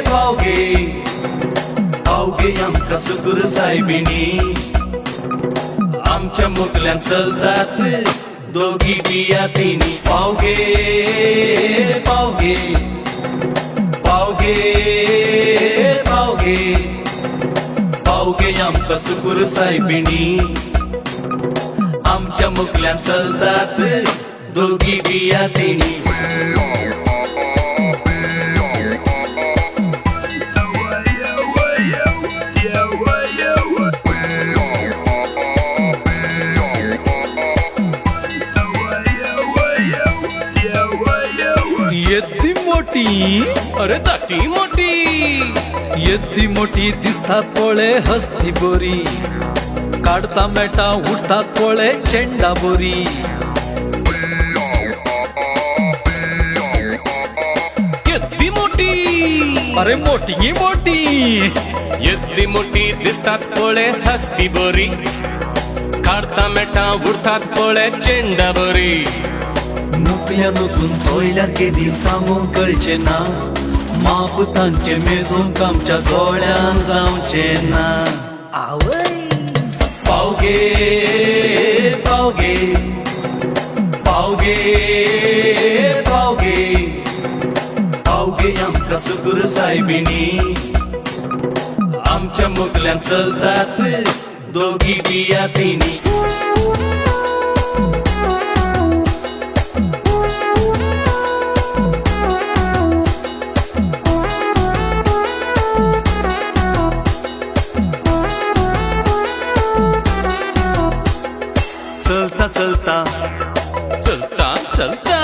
पावगे पावगे आमकां सुगूर सायबिणी आमच्या मुखल्यान चलतात दोगी बिया तिनी पावगे पावगे पावगे पावगे पावगे आमकां सुगूर सायबिणी आमच्या मुखल्यान चलतात दोगी बिया तिनी येद्दी मोठी अरे दाटी मोठी येद्दी मोठी दिसतात पोळे हस्ती बोरी काढता मेटा उठतात पोळे चेंडा बोरी येद्दी मोठी अरे मोठी मोठी येद्दी मोठी दिसतात पोळे हस्ती बोरी काढता मेटा उडतात पोळे चेंडा बोरी मुखल्यानूतून चोयल्यार केदी सांगूंक कळचे ना माप तांचे मेजूंक आमच्या दोळ्यान जावचे ना पावगे पावगे पावगे पावगे पावगे आमकां सुगूर सायबिणी आमच्या मुखल्यान चलतात दोगी बिया तिनी चलता चलता चलता चलता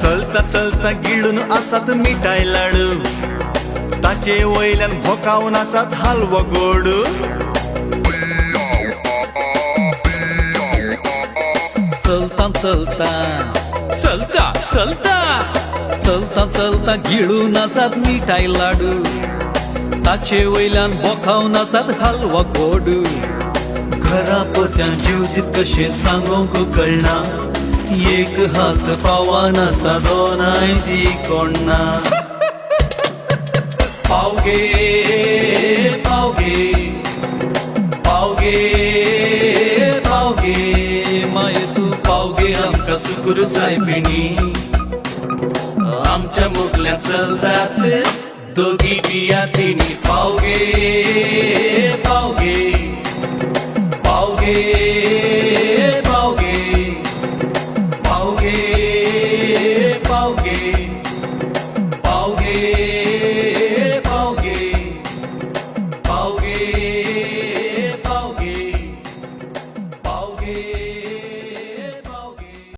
चलता चलता गिळून आसात मिठाई लाडू ताचे वयल्यान भोकावन आसात हलवो गोड चलता चलता चलता चलता चलता चलता गिळून आसात मिठाई लाडू ताचे वयल्यान बोखावन आसात हलवा गोड घरा पोत्यान जीव दीत कशें सांगूंक कळना एक हात पावान आसता दोनाय ती कोणना पावगे पावगे पावगे पावगे माये तू पावगे आमकां सुगूर सायबिणी आमच्या मुखल्यान चलतात दोगी बिया तिनी पावगे